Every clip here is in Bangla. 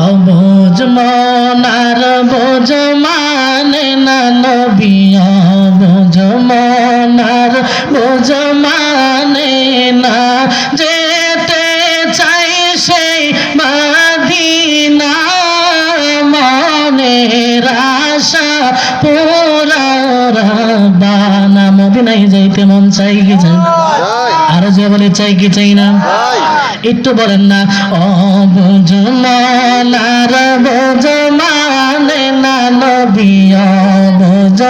অবুঝ মনার বোঝ মানে না নবী, অবুঝ মনার বোঝ মানে না, যেতে চাই সেই মদিনা, মনের আশা পুরা রাব্বানা। মদিনায় যাইতে মন চাই কি চাই? আর যে বলে চাই কি চাই না? একটু বলেন না। অবুঝ মনার বোঝ মানে না নবী, অবুঝ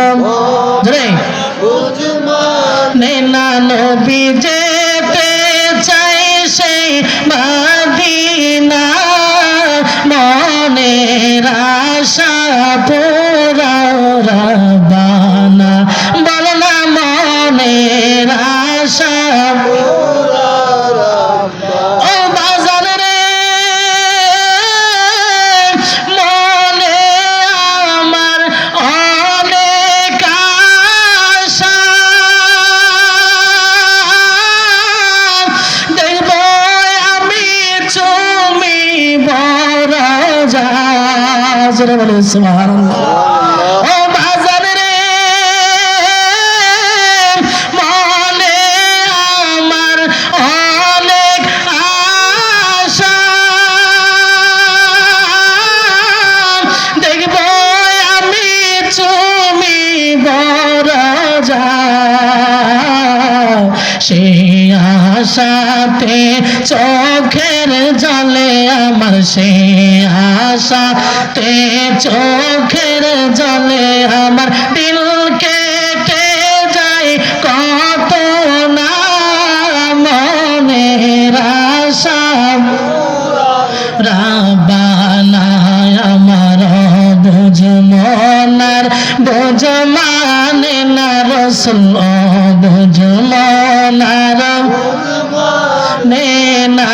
মানে না নবী, যেতে চাই সেই মদিনা, মনের আশা পুরা রাব্বানা। বল না মনের আশা সুবহানাল্লাহ। ও বাজার রে মনে আমার অনেক আশা, দেখব আমি তুমি বড় যাও, সেই আশাতে চোখের জলে আমার, সেই আশাতে চোখের জলে আমার, দিল কেটে যায় কত না, মনের আশা রাব্বানা আমার। বুঝ মনার বোঝ মানে না রাসূল, বুঝ মনার নে না,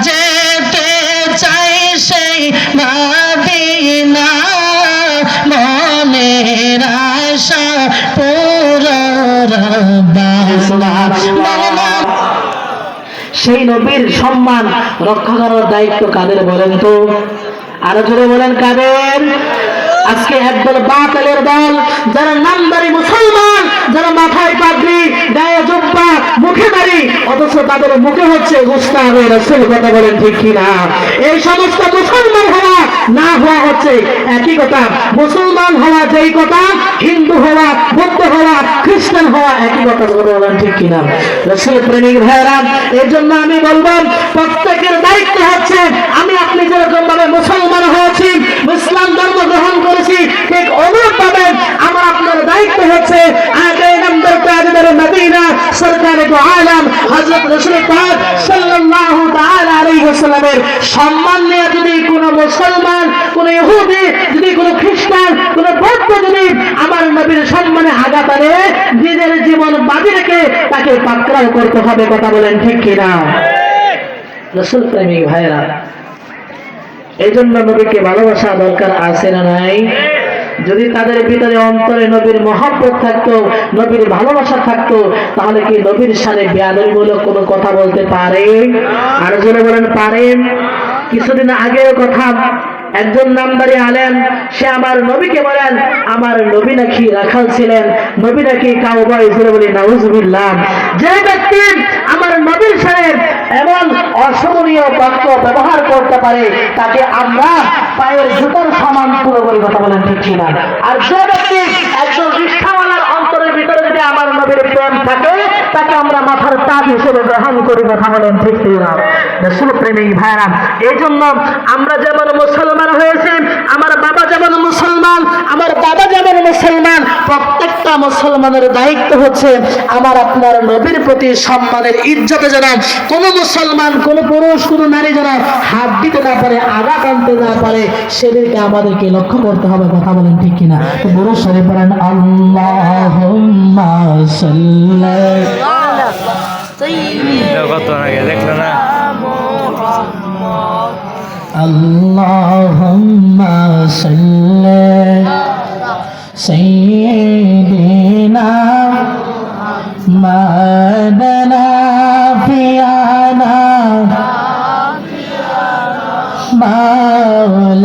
যেতে চাই সেই মদিনা, মনের আশা পুরা রাব্বানা। সেই নবীর সম্মান রক্ষা করার দায়িত্ব কাদের বলেন তো? আরো জোরে বলেন কাদের? আজকে একদল বাতিলের দল, যারা নামদারি মুসলমান, যারা মাথায় পাগড়ি, গায়ে জুব্বা, মুখে দাড়ি, অথচ তাদের মুখে হচ্ছে গুস্তাখে রাসূল। কথা বলেন ঠিক কিনা? এই সমস্ত মুসলমান হওয়া না হওয়া হচ্ছে একই কথা। মুসলমান হওয়া যেই কথা, হিন্দু হওয়া, বৌদ্ধ হওয়া, খ্রিস্টান হওয়া একই কথা। বলেন ঠিক কিনা? রাসূল প্রেমিক ভাইরা, এর জন্য আমি বলবো প্রত্যেকের দায়িত্ব হচ্ছে, আমি আপনি যেরকম ভাবে মুসলমান হয়েছি, ইসলাম ধর্ম গ্রহণ করেছি, ঠিক অনুরূপভাবে আমার আপনার দায়িত্ব হচ্ছে আগে নামদার তাজদার মদিনা সরকারে দু আলম হযরত রাসূল পাক সাল্লাল্লাহু তাআলা আলাইহি ওয়াসাল্লামের সম্মান নিয়ে যদি কোনো মুসলমান, কোনো ইহুদি, যদি কোনো খ্রিস্টান, কোনো বৌদ্ধ যদি আমার নবীর সম্মানে আঘাত আনে, নিজের জীবন বাজি রেখে তাকে পাকড়াও করতে হবে। কথা বলেন ঠিক কিনা? রাসূল প্রেমিক ভাইরা, এই জন্য নবীকে ভালোবাসা দরকার আছে না নাই? যদি তাদের ভিতরে অন্তরে নবীর মহব্বত থাকতো, নবীর ভালোবাসা থাকতো, তাহলে কি নবীর সাথে বেয়াদবিমূলক কোনো কথা বলতে পারে? আর জোরে বলেন পারেন? কিছুদিন আগের কথা, একজন নামদারি আলেম, সে আমার নবীকে বলেন আমার নবী নাকি রাখাল ছিলেন, নবী নাকি কাউবয় ছিল, বলি নাউজুবিল্লাহ। যে ব্যক্তি আমার নবীর সাথে এমন অশোভনীয় বাক্য ব্যবহার করতে পারে, তাকে আমরা পায়ের জুতার সমান তুলে বলি। কথা বলেন ঠিক কিনা? আর যে ব্যক্তি একজন রিকশাওয়ালার অন্তরের ভিতরে যদি আমার নবীর প্রেম থাকে, তাকে আমরা মাথার তাজ হিসেবে গ্রহণ করি। কথা বলেন ঠিক কিনা? রাসূল প্রেমিক ভাইরা, এই জন্য আমরা যেমন মুসলমান হয়েছি, আমার বাবা যেমন মুসলমান, আমার দাদা যেমন মুসলমান, প্রত্যেকটা মুসলমানের দায়িত্ব হচ্ছে আমার আপনার নবীর প্রতি সম্মানের ইজ্জতে যেন কোনো মুসলমান, কোনো পুরুষ, কোনো নারী যেন হাত দিতে না পারে, আঘাত আনতে না পারে, সেদিকে আমাদেরকে লক্ষ্য করতে হবে। কথা বলেন ঠিক কিনা? তো বড় সরে পড়েন আল্লাহুম্মা সাল্লি আলা সাইয়্যিদিনা Allahumma salli sayyidina madana fiana maula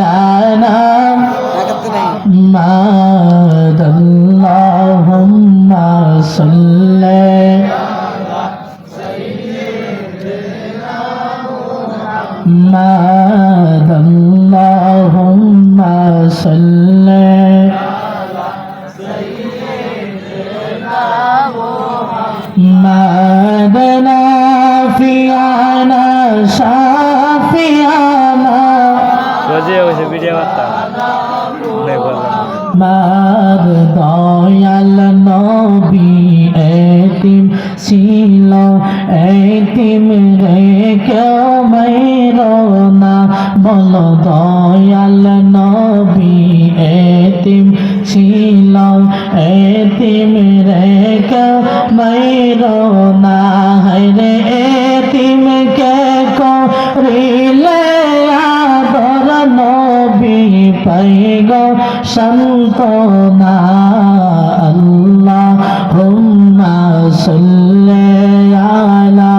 সাল্লি মাদনা ফিয়ানা শাফিয়ানা মার দয়াল নবী এতিম ছিল এতিম রে কেউ মেরো না বল দয়াল নবী এতিম ছিল এতিম রে কেউ মেরো না রে এতিম কে করিলে আদর নবী পাইগ সন্তনা আল্লাহুম্মা সাল্লি আলা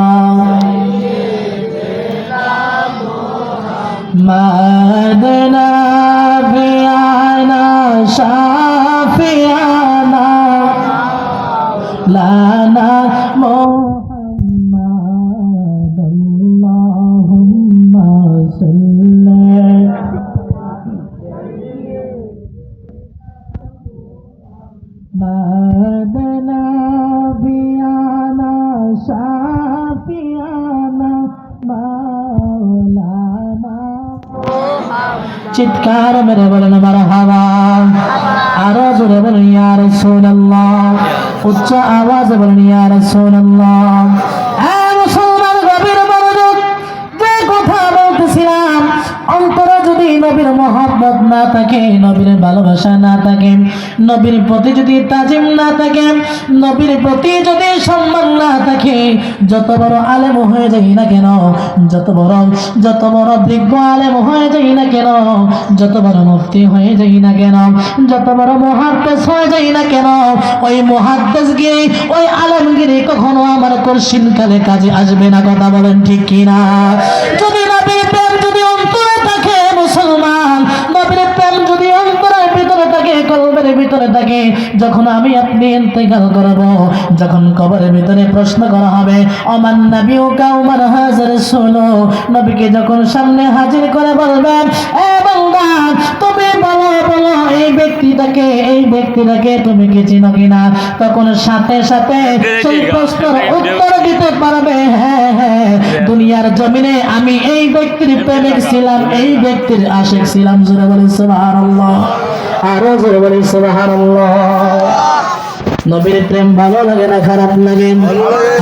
মাদনা বিয়ানা শাফিয়ানা লানা মুহাম্মাদ আল্লাহুম্মা সাল্লি মাদনা বিয়ানা শাফিয়ানা মাওলানা চিৎকার মেরে বলেন মারহাবা আরো জোরে বলেন ইয়া রাসূলুল্লাহ উচ্চ আওয়াজে বলেন ইয়া রাসূলুল্লাহ মুসলমান গভীর মনোযোগ যে কথা বলতেছিলাম অন্তরে যদি নবীর মহব্বত না থাকে নবীর ভালোবাসা না থাকে নবীর প্রতি যদি তাজিম না থাকে নবীর প্রতি যদি সম্মান না থাকে যত বড় আলেম হয়ে যাই না কেন যত বড় বিজ্ঞ আলেম হয়ে যাই না কেন যত বড় মুফতি হয়ে যাই না কেন যত বড় মুহাদ্দিস হয়ে যাই না কেন ওই মুহাদ্দিসগিরি ওই আলেমগিরি কখনো আমার কঠিন কালে কাজে আসবে না কথা বলেন ঠিক কিনা যদি নবীর প্রেম যদি অন্তরে থাকে মুসলমান নবীর প্রেম যদি অন্তরের ভিতরে থাকে কলবের ভিতরে থাকে যখন আমি আপনি ইন্তেকাল করব যখন কবরের ভিতরে প্রশ্ন করা হবে ওমান নাবিয়ু কাউমান হাজার রাসূলু নবীকে যখন সামনে হাজির করে বলবেন এ বান্দা তুমি বলো এই ব্যক্তিটাকে তুমি কি চিনো কিনা তখন সাথে সাথে সেই প্রশ্নের উত্তর দিতে পারবে হ্যাঁ দুনিয়ার জমিনে আমি এই ব্যক্তির প্রেমিক ছিলাম এই ব্যক্তির আশিক ছিলাম জোরে বলি সুবহানাল্লাহ আরো জোরে বলি সুবহানাল্লাহ নবীর প্রেম ভালো লাগে না খারাপ লাগে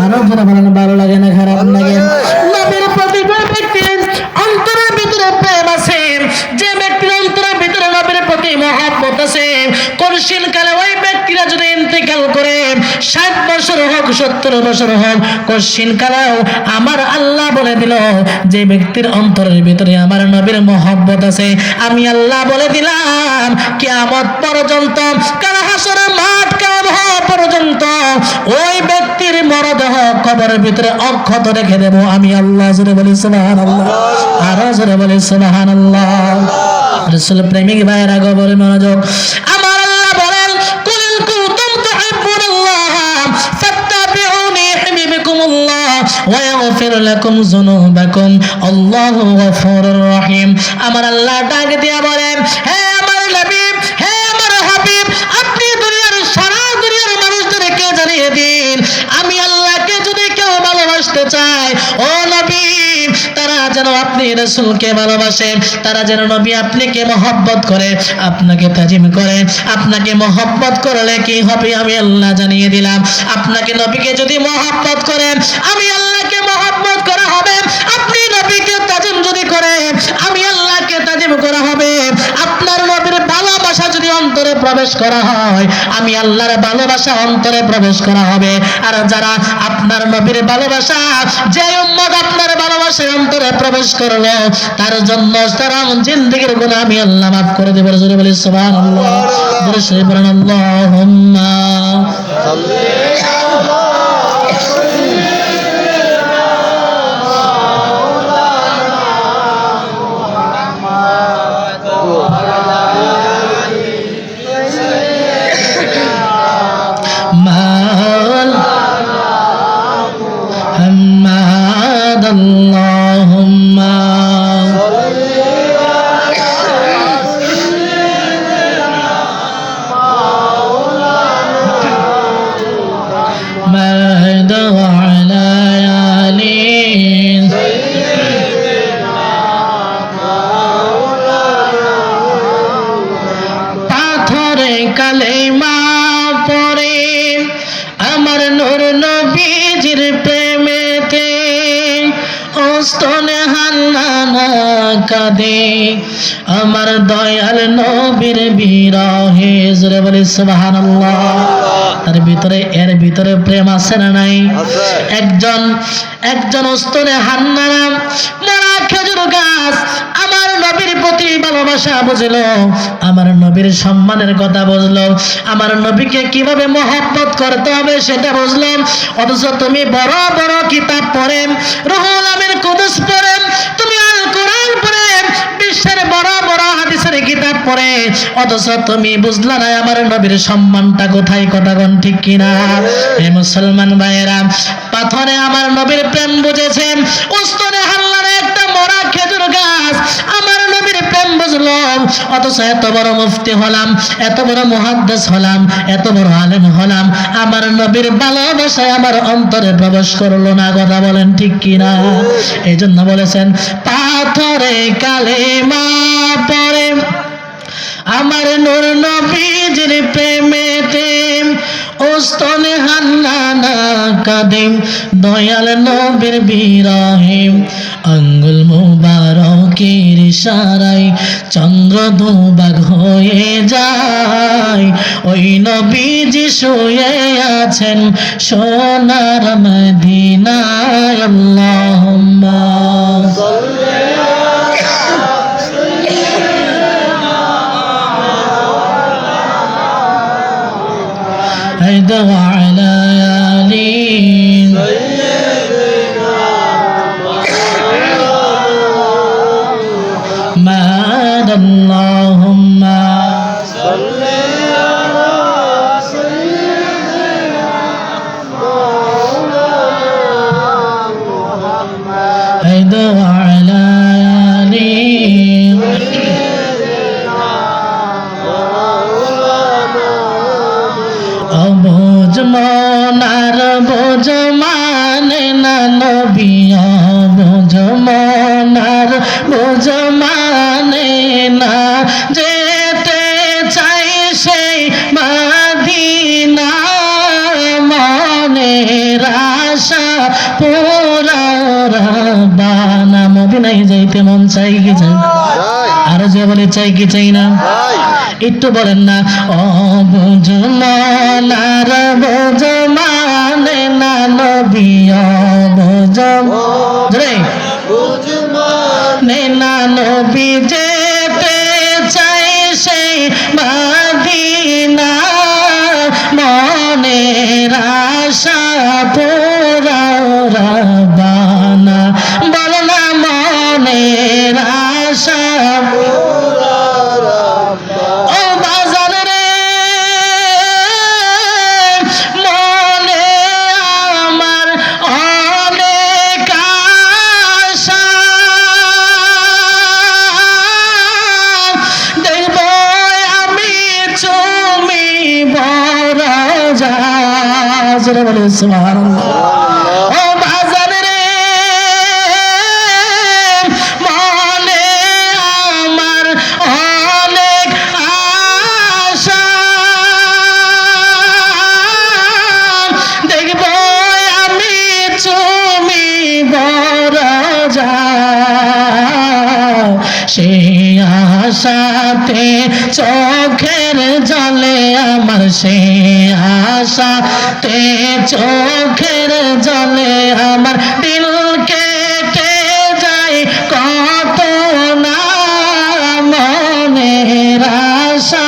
আরো জোরে বলেন ভালো লাগে না খারাপ লাগে নবীর প্রতি ব্যক্তির অন্তরের ভিতরে প্রেম আছে যে ব্যক্তির অন্তরের ভিতরে নবীর প্রতি মহব্বত আছে কঠিন কালে ওই ব্যক্তিরা যদি ইন্তেকাল করে 60 বছর হোক 70 বছর হোক কঠিন কালেও আমার আল্লাহ বলে দিল যে ব্যক্তির অন্তরের ভিতরে আমার নবীর মহব্বত আছে আমি আল্লাহ বলে দিলাম কিয়ামত পর্যন্ত কাল হাসরের মাঠ কায়েম হওয়া পর্যন্ত ওই ব্যক্তির মরদেহ কবরের ভিতরে অক্ষত রেখে দেব আমি আল্লাহ জোরে বলি সুবহানাল্লাহ আরো জোরে বলি সুবহানাল্লাহ রাসূল প্রেমিক ভাইরা গবরে মনোযোগ আমার আল্লাহ বলেন কুল কুনতুম তুহিব্বুনাল্লাহ ফাত্তাবিউনি ইউহিব্বুকুমুল্লাহ ওয়া ইয়াগফির লাকুম যুনুবাকুম আল্লাহু গফুরুর রহিম আমার আল্লাহ ডাক দিয়া বলেন হে আমার নবী হে আমার হাবিব আপনি সারা দুনিয়ার মানুষদেরকে জানিয়ে দিন আমি আল্লাহকে যদি কেউ ভালোবাসতে চায় ও নবী তারা যেন আপনি রাসূলকে ভালোবাসে তারা যেন নবী আপনাকে মহব্বত করে আপনাকে তাজিম করে আপনাকে মহব্বত করলে কি হবে আমি আল্লাহ জানিয়ে দিলাম আপনাকে নবীকে যদি মহব্বত করেন আমি আল্লাহকে মহব্বত করা হবে আপনি নবীকে তাজিম যদি করেন আমি আল্লাহকে তাজিম করা হবে আপনার নবীর ভালোবাসা যদি অন্তরে প্রবেশ করা হয় আমি আল্লাহর ভালোবাসা অন্তরে প্রবেশ করা হবে আর যারা আপনার নবীর ভালোবাসা যে উম্মত আপনার ভালোবাসা অন্তরে প্রবেশ করলো তার জন্য তারা জিন্দেগীর গুনাহ আমি আল্লাহ মাফ করে দেব জোরে বলি সুবহানাল্লাহ জোরে সে বলেন আল্লাহুম্মা সাল্লি কালেমা পড়ে আমার নূর নবীজির প্রেমেতে ওস্তনে হান্নানা কাঁদে আমার দয়াল নবীর বিরহে। জোরে বলি সুবহানাল্লাহ। এর ভিতরে প্রেম আছে না নাই? একজন ওস্তনে হান্নানা মরা খেজুর গাছ আমার নবীর প্রতি ভালোবাসা বুঝলো, আমার নবীর সম্মানের কথা বুঝলো, আমার নবীকে কিভাবে মহব্বত করতে হবে সেটা বুঝলো। অথচ তুমি বড় বড় কিতাব পড়ে, রুহুল আমিন কুদুস পড়ে, তুমি আল কোরআন পড়ে, বিশ্বের বড় বড় হাদিসের কিতাব পড়ে, অথচ তুমি বুঝলা না আমার নবীর সম্মানটা কোথায়। কথাগণ ঠিক কিনা? হে মুসলমান ভাইয়েরা, পাথরে আমার নবীর প্রেম বুঝেছেন, উস্তনে হাল্লারে একটা মরা খেজুর গাছ আমার নবীর প্রেম বুঝলো। অথচ এত বড় মুফতি হলাম, এত বড় মুহাদ্দিস হলাম, এত বড় আলেম হলাম, আমার নবীর ভালোবাসায় আমার অন্তরে প্রবেশ করলো না। কথা বলেন ঠিক কিনা? এই জন্য বলেছেন পাথরে কালেমা পড়ে আমার নূর নবীজির প্রেমেতে ওস্তনে হান্নানা কাঁদে দয়াল নবীর বিরহে। আঙ্গুল মুবারকের ইশারায় চন্দ্র দুভাগ হয়ে যায়, ওই নবীজি শুয়ে আছেন সোনার মদিনায়। আল্লাহুম্মা وعلى آله ماد اللهم صل على سيدنا محمد وعلى آله মনার বোঝ মানে না নবী, বোঝ মনার বোঝ মানে না, যেতে চাই সেই মদিনা মনের আশা পুরা রাব্বানা। মদিনায় যাইতে মন চাই কি চাই? আরো যে বলে চাই কি চাই না? একটু বলেন না। ও বুঝ মনার বোঝ মানে না নবী, বুঝ মানে না নবী, যেতে চাই সেই মদিনা মনের আশা পুরা রাব্বানা। বল না মনের আশা সুবহানাল্লাহ। ও বাজার রে মনে আমার অনেক আশা, দেখব আমি তুমি বড় যাও, সেই আশাতে চোখের জলে আমার, সেই আশাতে চোখের জলে আমার দিল কেটে যায় কত না, মনের আশা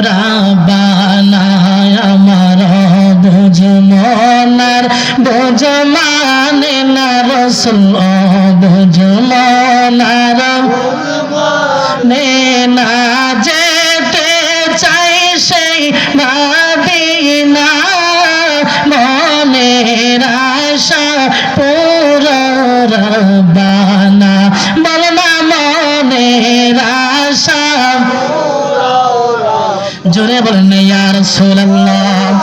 রাব্বানা আমার বোঝ মনার বোঝ মানে না রাসূল, বোঝ মনার নে না, যেতে চাই সেই মদিনা মনের আশা পুরা রাব্বানা। বল না মনের আশা, জোরে বলেন ইয়া রাসূলুল্লাহ।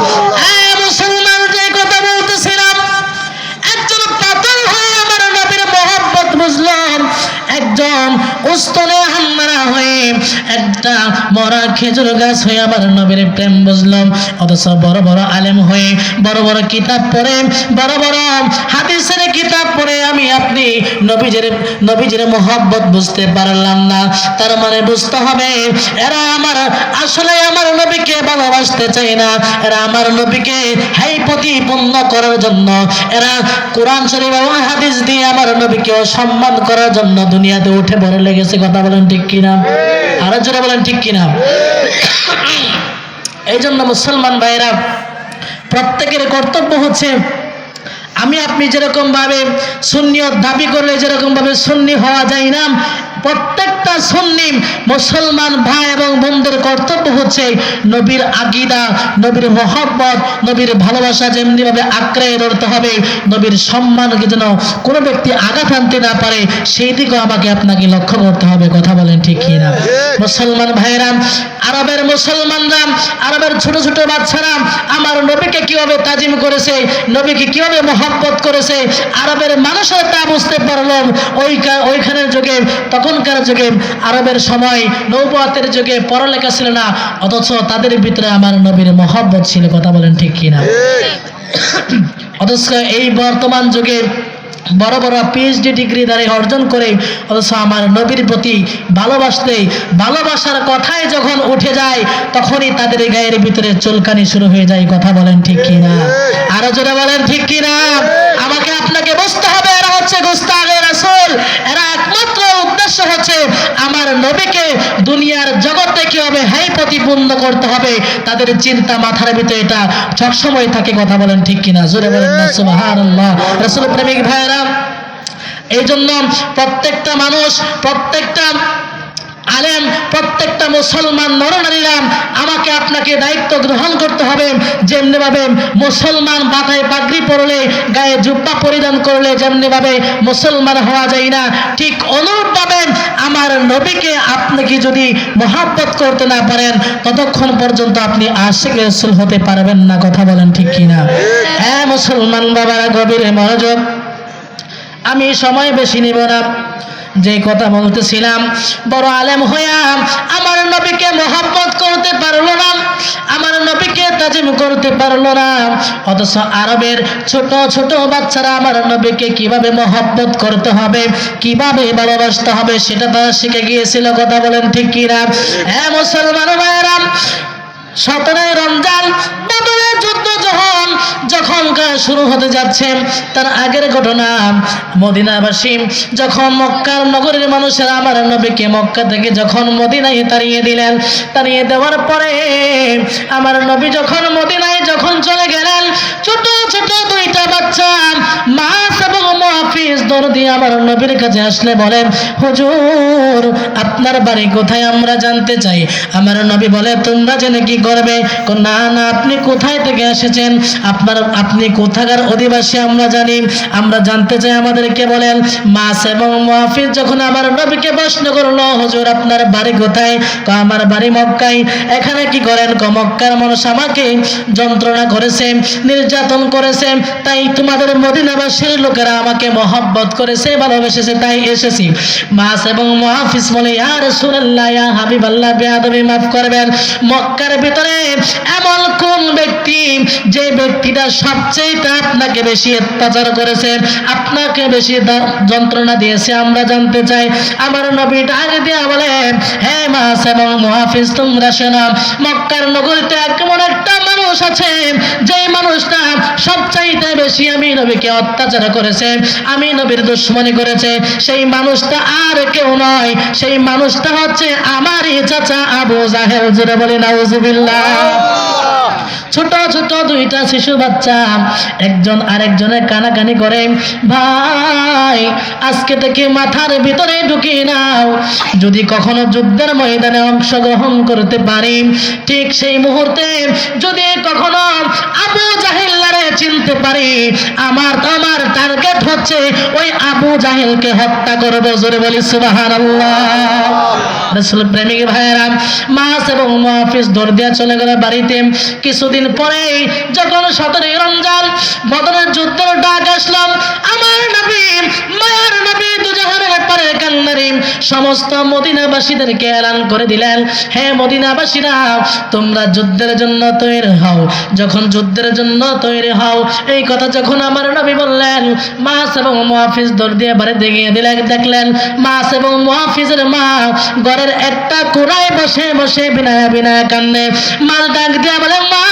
মুসলমান, যে কথা বলতেছিলাম, একজন পাগল হয়ে আমার নবীর মহব্বত বুঝলাম, একজন উস্তনে হান্নানা হয়ে একটা মরা খেজুর গাছ হয়ে আমার নবীর প্রেম বুঝলাম, অথচ বড় বড় আলেম হয়ে বড় বড় কিতাব পড়ে বড় বড় হাদিসের কিতাব পড়ে আমি আপনি নবীজির মোহাব্বত বুঝতে পারলাম না। তার মানে বুঝতে হবে এরা আসলে আমার নবীকে ভালোবাসতে চায় না, এরা আমার নবীকে হাই প্রতিপন্ন করার জন্য, এরা কোরআন শরীফ এবং হাদিস দিয়ে আমার নবীকে সম্মান করার জন্য দুনিয়াতে উঠে বড় লেগেছে। কথা বলেন ঠিক কিনা? আরো জোরে বলেন ঠিক কিনা? এই জন্য মুসলমান ভাইরা প্রত্যেকের কর্তব্য হচ্ছে আমি আপনি যেরকম ভাবে সুন্নিয়ত দাবি করলে যেরকম ভাবে সুন্নি হওয়া যায় না, প্রত্যেকটা সুন্নি মুসলমান ভাই এবং বোনদের কর্তব্য হচ্ছে নবীর আকীদা, নবীর মহব্বত, নবীর ভালোবাসা যেমনি ভাবে আঁকড়ে ধরতে হবে, নবীর সম্মানকে যেন কোনো ব্যক্তি আঘাত আনতে না পারে সেই দিকেও আমাকে আপনাকে লক্ষ্য করতে হবে। কথা বলেন ঠিক কিনা? মুসলমান ভাইরা, আরবের মুসলমানরা, আরবের ছোট ছোট বাচ্চারা আমার নবীকে কিভাবে তাজিম করেছে, নবীকে কিভাবে মহব্বত করেছে, আরবের মানুষের তা বুঝতে পারলাম ওইখানের যুগে, তখনকার যুগে আরবের সময় নবুয়তের যুগে পড়ালেখা ছিল না, অথচ তাদের ভিতরে আমার নবীর মহব্বত ছিল। কথা বলেন ঠিক কিনা? অথচ এই বর্তমান যুগে বড় বড় পিএইচডি ডিগ্রি দ্বারা অর্জন করে অথচ আমার নবীর প্রতি ভালোবাসার কথাই যখন উঠে যায় তখনই তাদের গায়ের ভিতরে চুলকানি শুরু হয়ে যায়। কথা বলেন ঠিক কিনা? আরো জোরে বলেন ঠিক কিনা? আমাকে আপনাকে বুঝতে হবে এরা হচ্ছে গুস্তাখে রাসূল, এরা একমাত্র উদ্দেশ্য হচ্ছে আমার নবীকে দুনিয়ার জগতে কিভাবে হাই প্রতিপন্ন করতে হবে, তাদের চিন্তা মাথার ভিতরে এটা সবসময় থাকে। কথা বলেন ঠিক কিনা? জোরে বলেন না সুবহানাল্লাহ। রাসূল প্রেমিক ভাইরা, এই জন্য প্রত্যেকটা মানুষ, প্রত্যেকটা আলেম, প্রত্যেকটা মুসলমান নরনারীরা আমাকে আপনাকে দায়িত্ব গ্রহণ করতে হবে। যেমনি ভাবে মুসলমান মাথায় পাগড়ি পরলে, গায়ে জুব্বা পরিধান করলে যেমনি ভাবে মুসলমান হওয়া যায় না, ঠিক অনুরূপভাবে আমার নবীকে আপনাকে যদি মহব্বত করতে না পারেন ততক্ষণ পর্যন্ত আপনি আশিক রাসূল হতে পারবেন না। কথা বলেন ঠিক কিনা? হ্যাঁ মুসলমান বাবারা, গভীরে মনোযোগ। আমি সময় বেশি নিব না। যে কথা বলতেছিলাম, বড় আলেম হইয়া আমার নবীকে মহব্বত করতে পারলো না, আমার নবীকে তাজিম করতে পারলো না, অথচ আরবের ছোট ছোট বাচ্চারা আমার নবীকে কিভাবে মহব্বত করতে হবে, কিভাবে ভালোবাসতে হবে সেটা তারা শিখে গিয়েছিল। কথা বলেন ঠিক কিনা? হ্যাঁ মুসলমান ভাইয়েরা, 17 রমজান বদরের যুদ্ধ যখন শুরু হতে যাচ্ছে তার আগের ঘটনা, মদিনাবাসী যখন মক্কার নগরীর মানুষেরা আমার নবীকে মক্কা থেকে যখন মদিনায় তাড়িয়ে দিলেন, তাড়িয়ে দেওয়ার পরে আমার নবী যখন মদিনায় যখন চলে গেলেন, ছোট ছোট দুইটা বাচ্চা মাস এবং মুহাফিজ দরদি আমার নবীর কাছে আসলে বলেন, হুজুর আপনার বাড়ি কোথায় আমরা জানতে চাই। আমার নবী বলে, তোমরা জেনে কি করবে? না না, আপনি কোথায় থেকে এসেছেন, আপনি কোথাকার অধিবাসী আমরা জানি, আমরা জানতে চাই, আমাদেরকে বলেন। মাস এবং মুহাফিজ যখন আমার নবীকে প্রশ্ন করলো, হুজুর আপনার বাড়ি কোথায়? আমার বাড়ি মক্কায়। এখানে কি করেন? মক্কার মানুষ আমাকে যন্ত্রণা করেছে, নির্যাতন করেছে, তাই তোমাদের মদিনাবাসীর লোকেরা আমাকে মহব্বত করেছে, ভালোবেসেছে, তাই এসেছি। মাস এবং মুহাফিজ বলে, ইয়া রাসূলুল্লাহ, ইয়া হাবিবাল্লাহ, বেয়াদবি মাফ করবেন, মক্কার ভিতরে এমন কোন ব্যক্তি যে ব্যক্তিটা সবচেয়ে আপনাকে বেশি অত্যাচার করেছে, আপনাকে বেশি যন্ত্রণা দিয়েছে, আমরা জানতে চাই। আমার নবী ডাক দিয়া বলে, হে মাস এবং মুহাফিজ, তোমরা শোনো, মক্কার নগরীতে এমন একটা মানুষ আছে যে মানুষটা সবচাইতে বেশি আমি নবীকে অত্যাচার করেছে, আমি নবীর দুশমনি করেছে। সেই মানুষটা আর কেউ নয়, সেই মানুষটা হচ্ছে আমারই চাচা আবু জাহেল। জোরে বলে নাউজুবিল্লাহ। ছোট ছোট দুইটা শিশু বাচ্চা একজন আরেকজনের কানাকানি করে, ভাই আজকে থেকে মাথার ভিতরে ঢুকিয়ে নাও, যদি কখনো যুদ্ধের ময়দানে অংশগ্রহণ করতে পারি, ঠিক সেই মুহূর্তে যদি কখনো আবু জাহেলরে চিনতে পারি, আমার টার্গেট হচ্ছে ওই আবু জাহেলকে হত্যা করব। জোরে বলি সুবহানাল্লাহ। রাসূল প্রেমিক ভাইয়েরা, মাস এবং মুহাফিজ দৌড় দিয়া চলে গেল বাড়িতে। কিছুদিন পরে যখন 17 রমজান বদরের যুদ্ধের ডাক আসলাম, আমার নবী মায়ার নবী দুজাহানের পারে কান্নারি সমস্ত মদিনাবাসীদেরকে এলান করে দিলেন, হে মদিনাবাসীরা, তোমরা যুদ্ধের জন্য তৈরি হও। যখন যুদ্ধের জন্য তৈরি হও, এই কথা যখন আমার নবী বললেন, মাস এবং মুহাফিজ দৌড় দিয়ে বাড়িতে গিয়ে দেখলেন মাস এবং মুহাফিজের মা ঘরের একটা কোণায় বসে বসে বিনায়া বিনায়া কান্দে। মাল ডাক দিয়া বলে, মা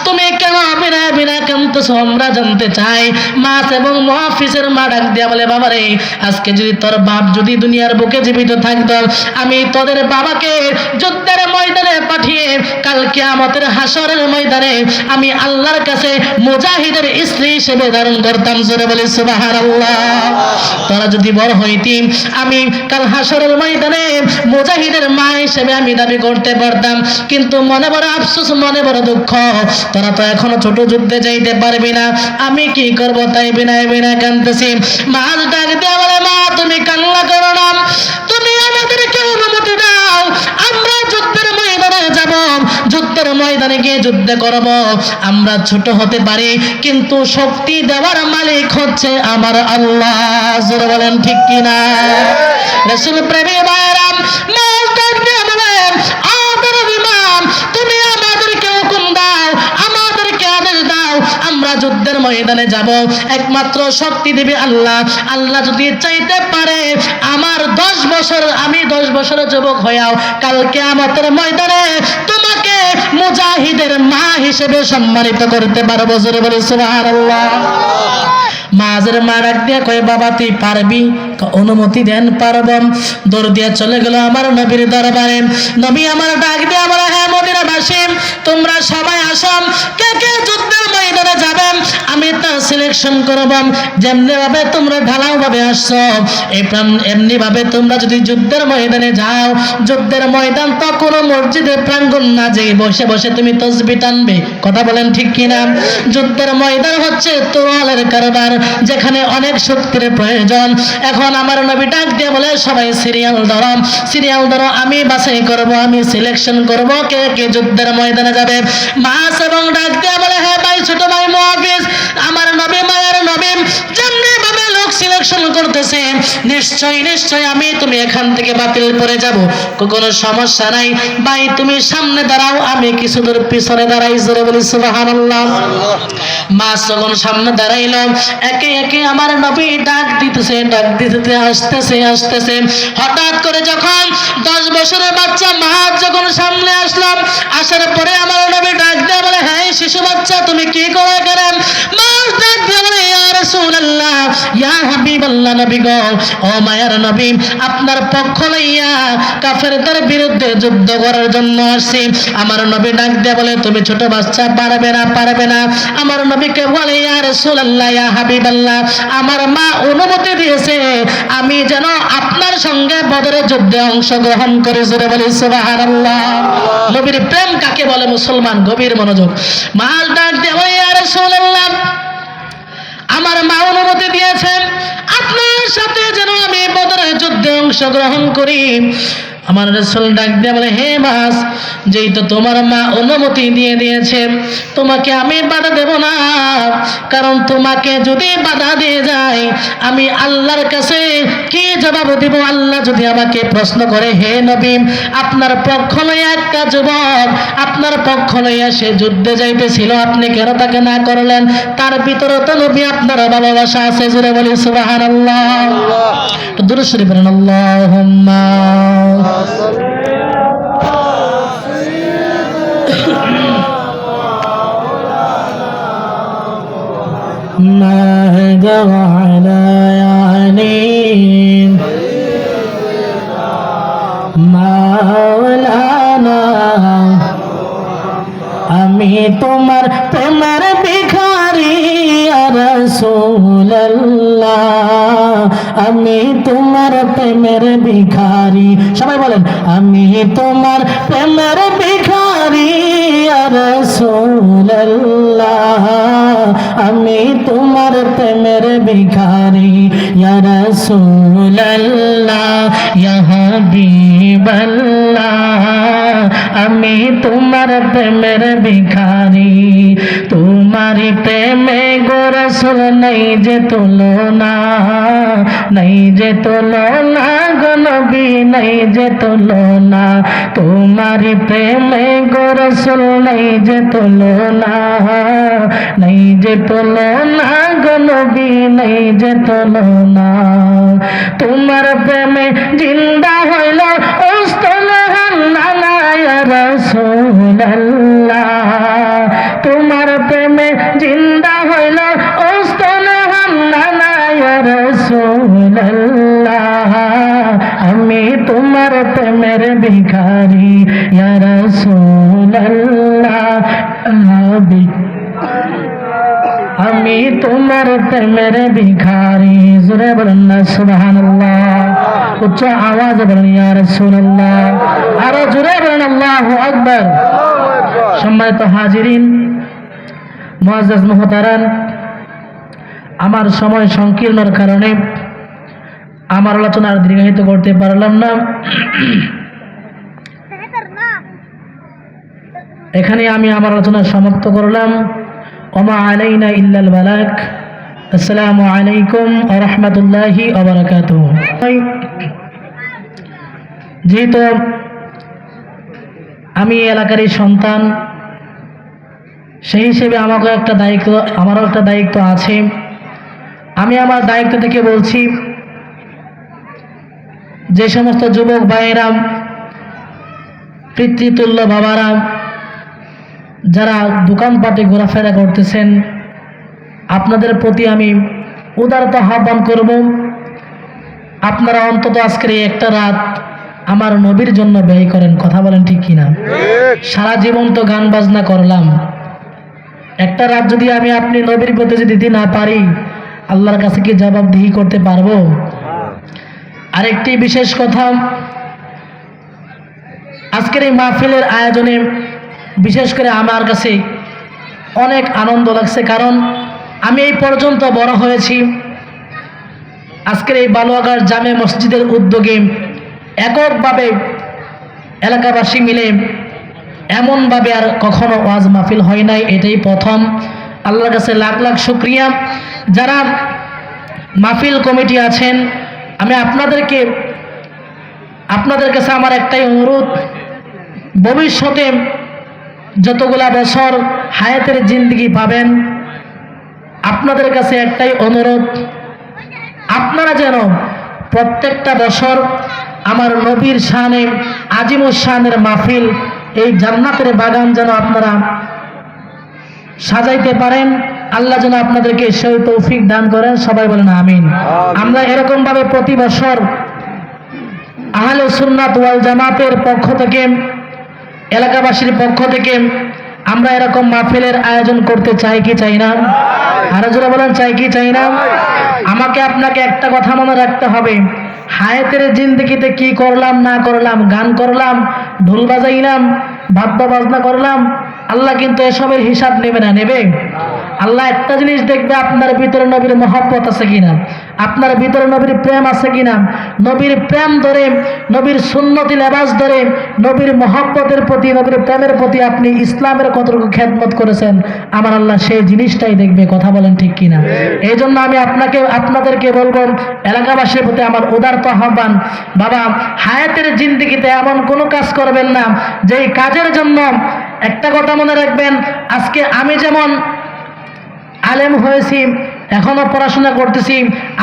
তুমি কেন বিনায়া বিনায়া কাঁদতেছো, আমরা জানতে চাই। মাস এবং মুহাফিজের মা ডাক দিয়া বলে, বাবারে, আজকে যদি তোর বাপ যদি দুনিয়ার বুকে জীবিত থাকতো, আমি তোদের বাবাকে যুদ্ধের ময়দানে পাঠিয়ে কাল কিয়ামতের হাসরের ময়দানে আমি আল্লাহর কাছে মুজাহিদের স্ত্রী হিসেবে ধারণ করতাম। জোরে বলি সুবহানাল্লাহ। তোরা যদি বড় হইতি, আমি কাল হাসরের ময়দানে মুজাহিদের মা হিসেবে আমি দাবি করতে পারতাম। কিন্তু মনে বড় আফসোস, মনে বড় দুঃখ, তোরা তো এখনো ছোট যুদ্ধে যাইতে পারবি না। আমি কি করব, তাই বিনায় বিনায় কাঁদতেছি। মা ডাক দিয়ে বলে, মা তুমি কান্না করো না, তুমি আমাদেরকে অনুমতি দাও, আমরা যুদ্ধের ময়দানে যাব, যুদ্ধের ময়দানে গিয়ে যুদ্ধ করব। আমরা ছোট হতে পারি, কিন্তু শক্তি দেওয়ার মালিক হচ্ছে আমার আল্লাহ। জোরে বলেন ঠিক কিনা? রাসূল প্রেমী ভাইরা, মাস ডাক দিয়ে বলেন, আদরের ইমাম, তুমি আমাদেরকে হুকুম দাও, আমাদেরকে আদেশ দাও, আমরা যুদ্ধের ময়দানে যাব। একমাত্র শক্তি দেবে আল্লাহ। আল্লাহ যদি চাইতে পারে, আমার 10 বছর, আমি 10 বছরের যুবক হইয়াও কাল কিয়ামতের ময়দানে তোমাকে মুজাহিদের মা হিসেবে সম্মানিত করতে পারবো। জোরে বলি সুবহানাল্লাহ। মাঝের মা ডাক দিয়া কয়, বাবা তুই পারবি? অনুমতি দেন, পারব। দৌড় দিয়া চলে গেল আমার নবীর দরবারে। নবী আমার ডাক দিয়া বলে, হ্যাঁ মদিনাবাসী, তোমরা সবাই আসো, কে কে যুদ্ধের ময়দানে যাবেন আমি তা সিলেকশন করব। যেমনি ভাবে তোমরা ঢালাও ভাবে আসছো, এমনি ভাবে তোমরা যদি যুদ্ধের ময়দানে যাও, যুদ্ধের ময়দান তো কোনো মসজিদের প্রাঙ্গণ না যে বসে বসে তুমি তসবিহ টানবে। কথা বলেন ঠিক কিনা? যুদ্ধের ময়দান হচ্ছে তোয়ালের কারবার, যেখানে অনেক শক্তির প্রয়োজন। এখন আমার নবী ডাক দিয়ে বলে, সবাই সিরিয়াল ধরো, সিরিয়াল ধরো, আমি বাছাই করব, আমি সিলেকশন করব কে কে যুদ্ধের ময়দানে যাবে। মাস এবং ডাক দিয়ে বলে, হ্যাঁ ভাই, ছোট ভাই মুহাফিজ, আমার নবী মায়ের নবী যেমনি ভাবে লোক সিলেকশন করতেছে, নিশ্চয় নিশ্চয় আমি তুমি এখান থেকে বাতিল করে যাব, কোনো সমস্যা নাই ভাই, তুমি সামনে দাঁড়াও, আমি কিছু দূর পিছনে দাঁড়াই। জোরে বলি সুবহানাল্লাহ। মাস যখন সামনে দাঁড়াইল, একে একে আমার নবী ডাক দিতেছে, ডাক দিতে আসতেছে আসতেছে। হঠাৎ করে যখন 10 বছরের বাচ্চা মাস যখন সামনে আসলাম, আসার পরে আমার নবী ডাক দিয়ে বলে, হ্যাঁ শিশু বাচ্চা, তুমি কি করে গেলেন? মাস ডাক দিয়ে বলে, ইয়া রাসূলুল্লাহ, ইয়া হাবিবাল্লাহ, নবী গো, ও মায়ার নবী, আপনার পক্ষ লইয়া কাফেরদের বিরুদ্ধে যুদ্ধ করার জন্য আসছি। আমার নবী ডাক দিয়ে বলে, তুমি ছোট বাচ্চা, পারবে না, পারবে না। আমার নবীকে বলে, ইয়া রাসূলুল্লাহ, ইয়া হাবিবাল্লাহ, আমার মা অনুমতি দিয়েছে আমি যেন আপনার সঙ্গে বদরের যুদ্ধে অংশগ্রহণ করি। জোরে বলি সুবহানাল্লাহ। নবীর প্রেম কাকে বলে মুসলমান? গভীর মনোযোগ। মাল ডাক দিয়ে বলে, ইয়া রাসূলুল্লাহ, আমার মা অনুমতি দিয়েছেন আপনার সাথে যেন আমি বদরের যুদ্ধে অংশগ্রহণ করি। আমার রাসূল ডাক দিয়ে বলে, হে মাস, যেই তো তোমার মা অনুমতি দিয়ে দিয়েছে, তোমাকে আমি বাধা দেব না, কারণ তোমাকে যদি বাধা দিয়ে যায়, আমি আল্লাহর কাছে কি জবাব দিব? আল্লাহ যদি আমাকে প্রশ্ন করে, হে নবী, আপনার পক্ষ লইয়া একটা যুবক আপনার পক্ষ লইয়া সে যুদ্ধে যাইতেছিল, আপনি কেন তাকে না করলেন? তার ভিতরে তো নবী আপনার ভালোবাসা আছে। জোরে বলি সুবহানাল্লাহ। দুরূদ শরীফ পড়েন, আল্লাহুম্মা মাওলানা, আমি তোমার প্রেমের ভিখারি ইয়া রাসূলুল্লাহ, আমি তোমার প্রেমের ভিখারি। সবাই বলেন, আমি তোমার প্রেমের ভিখারি ইয়া রাসূলুল্লাহ, আমি তোমার প্রেমের ভিখারি ইয়া রাসূলুল্লাহ, ইয়া হাবিবাল্লাহ আমি তোমার প্রেমের ভিখারি তোমারি প্রেমে গো রাসূল নাই যে তুলনা নাই যে তুলনা গো নবী নাই যে তুলনা তোমারি প্রেমে গো রাসূল নাই যে তুলনা নাই যে তুলনা গো নবী নাই যে তুলনা তোমার প্রেমে জিন্দা হইল ওস্তলহান্না ইয়া রাসূলুল্লাহ তোমার প্রেমে জিন্দা হইল ওস্তলহান্না ইয়া রাসূলুল্লাহ আমি তোমার প্রেমের ভিখারি ইয়া রাসূলুল্লাহ নবী আমি তোমার প্রেমের ভিখারি জোরে বলেন না সুবহানাল্লাহ উচ্চ আওয়াজে বলেন ইয়া রাসূলুল্লাহ আরো জোরে বলেন আল্লাহু আকবার সম্মানিত হাজিরিন মুআজ্জাজ মুহতারাম আমার সময় সংকীর্ণর কারণে আমার আলোচনা আর দীর্ঘায়িত করতে পারলাম না এখানে আমি আমার আলোচনা সমাপ্ত করলাম ওমা আলাইনা ইল্লাল বালাগ আসসালামু আলাইকুম ওয়া রাহমাতুল্লাহি ওয়া বারাকাতুহু যেহেতু আমি এলাকারই সন্তান সেই হিসেবে আমারও একটা দায়িত্ব আছে আমি আমার দায়িত্ব থেকে বলছি যে সমস্ত যুবক ভাইয়েরা পিতৃতুল্য বাবারা যারা দোকানপাটে ঘোরাফেরা করতেছেন আপনাদের প্রতি আমি উদারতা আহ্বান করব আপনারা অন্তত আজকের এই একটা রাত আমার নবীর জন্য ব্যয় করেন কথা বলেন ঠিক কিনা সারা জীবন তো গান বাজনা করলাম একটা রাত যদি আমি আপনি নবীর প্রতি যদি দিতে না পারি আল্লাহর কাছে কি জবাবদিহি করতে পারবো আরেকটি বিশেষ কথা আজকের এই মাহফিলের আয়োজনে বিশেষ করে আমার কাছে অনেক আনন্দ লাগছে কারণ আমি এই পর্যন্ত বড় হয়েছি আজকের এই বালুয়াঘাট জামে মসজিদের উদ্যোগে এককভাবে এলাকাবাসী মিলে এমনভাবে আর কখনো ওয়াজ মাহফিল হয় নাই এটাই প্রথম আল্লাহর কাছে লাখ লাখ শুকরিয়া যারা মাহফিল কমিটি আছেন আমি আপনাদের কাছে আমার একটাই অনুরোধ ভবিষ্যতে যতগুলা বছর হায়াতের জিন্দেগি পাবেন আপনাদের কাছে একটাই অনুরোধ আপনারা যেন প্রত্যেকটা বছর আমার নবীর শানে আজিমুস শানের মাহফিল এই জান্নাতের বাগান যেন আপনারা সাজাইতে পারেন আল্লাহ যেন আপনাদেরকে সেই তৌফিক দান করেন সবাই বলেন আমিন আমরা এরকম ভাবে প্রতি বছর আহলে সুন্নাত ওয়াল জামাতের পক্ষ থেকে এলাকাবাসীর পক্ষ থেকে আমরা এরকম মাহফিলের আয়োজন করতে চাই কি চাই না আরো জোরে বলেন চাই কি চাই না আমাকে আপনাকে একটা কথা মনে রাখতে হবে হায়াতের জিন্দেগিতে কি করলাম না করলাম গান করলাম ঢোল বাজাইলাম বাদ্য বাজনা করলাম আল্লাহ কিন্তু এসবের হিসাব নেবে না নেবে আল্লাহ একটা জিনিস দেখবে আপনার ভিতরে নবীর মহব্বত আছে কিনা আপনার ভিতরে নবীর প্রেম আছে কিনা নবীর প্রেম ধরে নবীর সুন্নতি লেবাস ধরে নবীর মহব্বতের প্রতি নবীর প্রেমের প্রতি আপনি ইসলামের কতটুকু খেদমত করেছেন আমার আল্লাহ সেই জিনিসটাই দেখবে কথা বলেন ঠিক কিনা এই জন্য আমি আপনাদেরকে বলবো এলাকাবাসীর প্রতি আমার উদারতা আহ্বান বাবা হায়াতের জিন্দেগিতে এমন কোনো কাজ করবেন না যেই কাজের জন্য একটা কথা মনে রাখবেন আজকে আমি যেমন আলেম হয়েছি এখনো পড়াশোনা করতেছি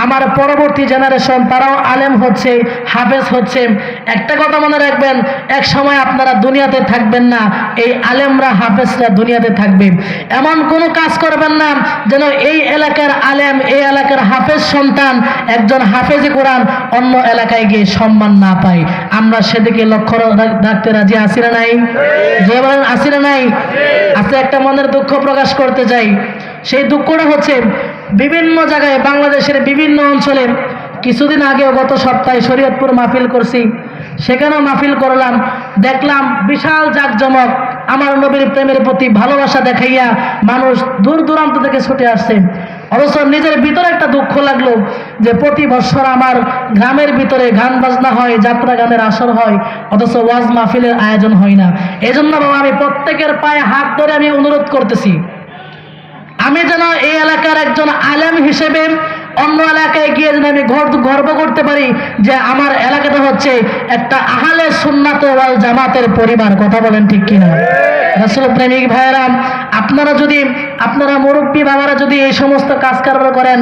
আমার পরবর্তী জেনারেশন তারাও আলেম হচ্ছে হাফেজ হচ্ছে একটা কথা মনে রাখবেন এক সময় আপনারা দুনিয়াতে থাকবেন না এই আলেমরা হাফেজরা দুনিয়াতে থাকবে এমন কোনো কাজ করবেন না যেন এই এলাকার আলেম এই এলাকার হাফেজ সন্তান একজন হাফেজে কোরআন অন্য এলাকায় গিয়ে সম্মান না পায় আমরা সেদিকে লক্ষ্য রাখতে রাজি আছি না নাই যে বলেন আছি না নাই আজকে একটা মনের দুঃখ প্রকাশ করতে চাই সেই দুঃখটা হচ্ছে বিভিন্ন জায়গায় বাংলাদেশের বিভিন্ন অঞ্চলে কিছুদিন আগেও গত সপ্তাহে শরীয়তপুর মাহফিল করছি সেখানেও মাহফিল করলাম দেখলাম বিশাল জাঁকজমক আমার নবীর প্রেমের প্রতি ভালোবাসা দেখাইয়া মানুষ দূর দূরান্ত থেকে ছুটে আসছে অবশ্য নিজের ভিতরে একটা দুঃখ লাগলো যে প্রতি বছর আমার গ্রামের ভিতরে গান বাজনা হয়, যাত্রা গানের আসর হয়, অথচ ওয়াজ মাহফিলের আয়োজন হয় না। এজন্য বাবা আমি প্রত্যেকের পায়ে হাত ধরে আমি অনুরোধ করতেছি, আমি যেন এই এলাকার একজন আলেম হিসেবে অন্য এলাকায় গিয়ে যেন আমি গর্ব করতে পারি যে আমার এলাকাটা হচ্ছে একটা আহলে সুন্নাত ওয়াল জামাতের পরিবার। কথা বলেন ঠিক কিনা? রাসূল প্রেমিক ভাইয়েরা, আপনারা মুরব্বী বাবারা যদি এই সমস্ত কাজ কারবার করেন,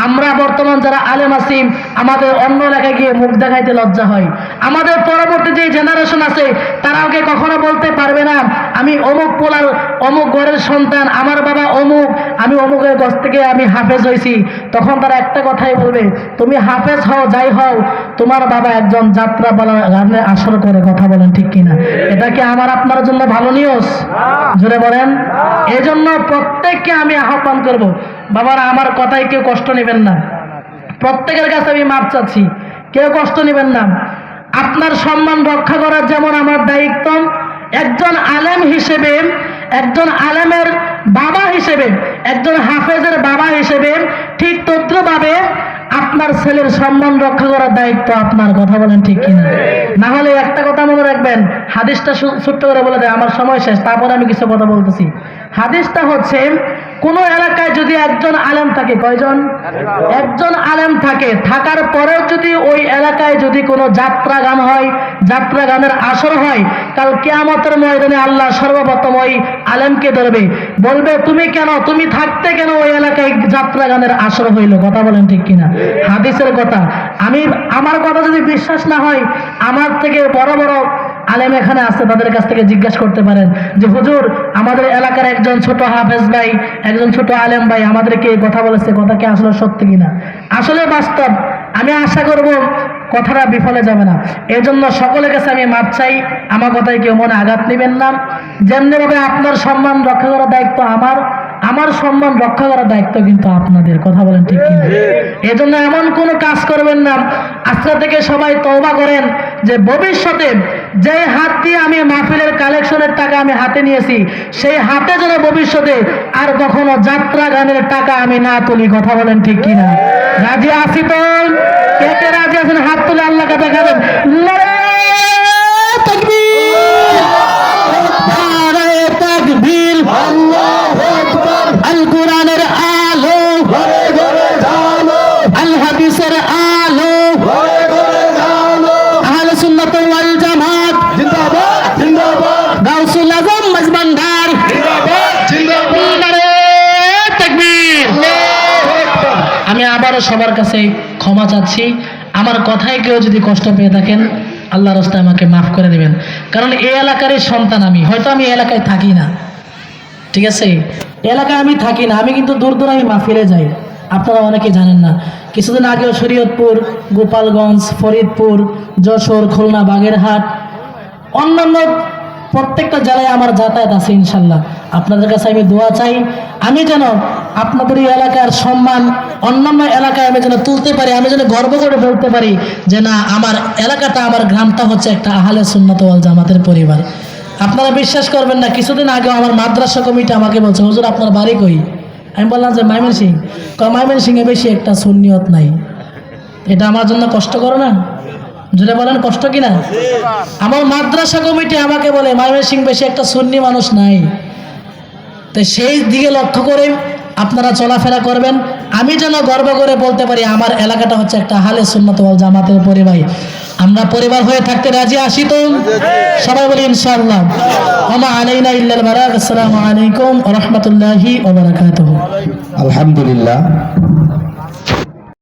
আমরা বর্তমান যারা আলেম আছি আমাদের অন্য এলাকায় গিয়ে মুখ দেখাইতে লজ্জা হয়। আমাদের পরবর্তী যে জেনারেশন আছে তারাও কে কখনো বলতে পারবে না আমি অমুক পোলার অমুক ঘরের সন্তান, আমার বাবা অমুক, আমি অমুকের কাছ থেকে আমি হাফেজ হয়েছি। তখন তারা একটা কথাই বলবে, তুমি হাফেজ হও যাই হও, তোমার বাবা একজন যাত্রাপালা গানে আসর করে। কথা বলেন ঠিক কিনা? এটা কি আমার আপনার জন্য ভালো নিউজ? জোরে বলেন। এই জন্য প্রত্যেককে আমি আহ্বান করব, বাবারা আমার কথায় কেউ কষ্ট নেবেন না, প্রত্যেকের কাছে আমি মাপ চাচ্ছি, কেউ কষ্ট নেবেন না। আপনার সম্মান রক্ষা করার যেমন আমার দায়িত্ব, একজন আলেম হিসেবে, একজন আলেমের বাবা হিসেবে, একজন হাফেজের বাবা হিসেবে ঠিক তদ্রুপভাবে আপনার ছেলের সম্মান রক্ষা করার দায়িত্ব আপনার। কথা বলেন ঠিক কিনা? না হলে একটা কথা মনে রাখবেন, হাদিসটা ছোট্ট করে বলে দেয়, আমার সময় শেষ, তারপরে আমি কিছু কথা বলতেছি। হাদিসটা হচ্ছে, কোন এলাকায় যদি একজন আলেম থাকে, কয়জন? একজন আলেম থাকে, থাকার পরেও যদি ওই এলাকায় যদি কোনো যাত্রা গান হয়, যাত্রা গানের আসর হয়, কাল কিয়ামতের ময়দানে আল্লাহ সর্বপ্রথম ওই আলেমকে ধরবে, বলবে তুমি থাকতে কেন ওই এলাকায় যাত্রা গানের আসর হইল? কথা বলেন ঠিক কিনা? হাদিসের কথা। আমার কথা যদি বিশ্বাস না হয়, আমার থেকে বড় বড় আলেম এখানে আছে, তাদের কাছ থেকে জিজ্ঞাসা করতে পারেন যে হুজুর আমাদের এলাকার একজন ছোট হাফেজ ভাই, একজন ছোট আলেম ভাই আমাদেরকে এই কথা বলেছে, কথা কি আসলে সত্যি কিনা? আসলে বাস্তব। আমি আশা করব কথাটা বিফলে যাবে না। এই জন্য সকলের কাছে আমি মাপ চাই, আমার কথায় কেউ মনে আঘাত নেবেন না। যেমনিভাবে আপনার সম্মান রক্ষা করার দায়িত্ব আমার সম্মান রক্ষা করার দায়িত্ব কিন্তু আপনাদের। কথা বলেন ঠিক কিনা? এই জন্য এমন কোনো কাজ করবেন না, আজকে থেকে সবাই তওবা করেন যে ভবিষ্যতে যে হাত দিয়ে আমি মাহফিলের কালেকশনের টাকা আমি হাতে নিয়েছি, সেই হাতে যেন ভবিষ্যতে আর কখনো যাত্রা গানের টাকা আমি না তুলি। কথা বলেন ঠিক কিনা? রাজি আছি তো? কে কে রাজি আছেন হাত তুলে আল্লাহকে দেখাবেন। আল কোরআনের আলো, আল হাদিসের আলো, আহলে সুন্নাত ওয়াল জামাত জিন্দাবাদ, জিন্দাবাদ। গাউসুল আজম মজবান্দার জিন্দাবাদ, জিন্দাবাদ। নারে তাকবীর। আমি আবারও সবার কাছে ক্ষমা চাচ্ছি, আমার কথায় কেউ যদি কষ্ট পেয়ে থাকেন আল্লাহর রাস্তায় আমাকে মাফ করে দেবেন। কারণ এই এলাকারই সন্তান আমি, হয়তো আমি এলাকায় থাকি না, ঠিক আছে, এলাকায় আমি থাকি না, আমি কিন্তু দূর দূর আমি মাহফিলে যাই, আপনারা অনেকে জানেন না। কিছুদিন আগেও শরীয়তপুর, গোপালগঞ্জ, ফরিদপুর, যশোর, খুলনা, বাগেরহাট, অন্যান্য প্রত্যেকটা জেলায় আমার যাতায়াত আছে ইনশাল্লাহ। আপনাদের কাছে আমি দোয়া চাই, আমি যেন আপনাদের এই এলাকার সম্মান অন্যান্য এলাকায় আমি যেন তুলতে পারি, আমি যেন গর্ব করে বলতে পারি যে না, আমার এলাকাটা, আমার গ্রামটা হচ্ছে একটা আহলে সুন্নাত ওয়াল জামাতের পরিবার। আপনারা বিশ্বাস করবেন না, কিছুদিন আগে আমার মাদ্রাসা কমিটি আমাকে বলছে, হুজুর আপনার বাড়ি কই? আমি বললাম যে ময়মনসিং। ময়মনসিংহে বেশি একটা সুন্নিয়ত নাই। এটা আমার জন্য কষ্ট করো না? জোরে বলেন কষ্ট কিনা? আমার মাদ্রাসা কমিটি আমাকে বলে ময়মনসিং বেশি একটা সুন্নি মানুষ নাই। তো সেই দিকে লক্ষ্য করে আপনারা চলাফেরা করবেন, আমি যেন গর্ব করে বলতে পারি আমার এলাকাটা হচ্ছে একটা আহলে সুন্নাত ওয়াল জামাতের পরিবার। আমরা পরিবার হয়ে থাকতে রাজি আছি তো? সবাই বলি ইনশাআল্লাহ। ওমা আলাইনা ইল্লাল বালাগ। আসসালামু আলাইকুম ওয়া রাহমাতুল্লাহি ওয়া বারাকাতুহু। আলহামদুলিল্লাহ।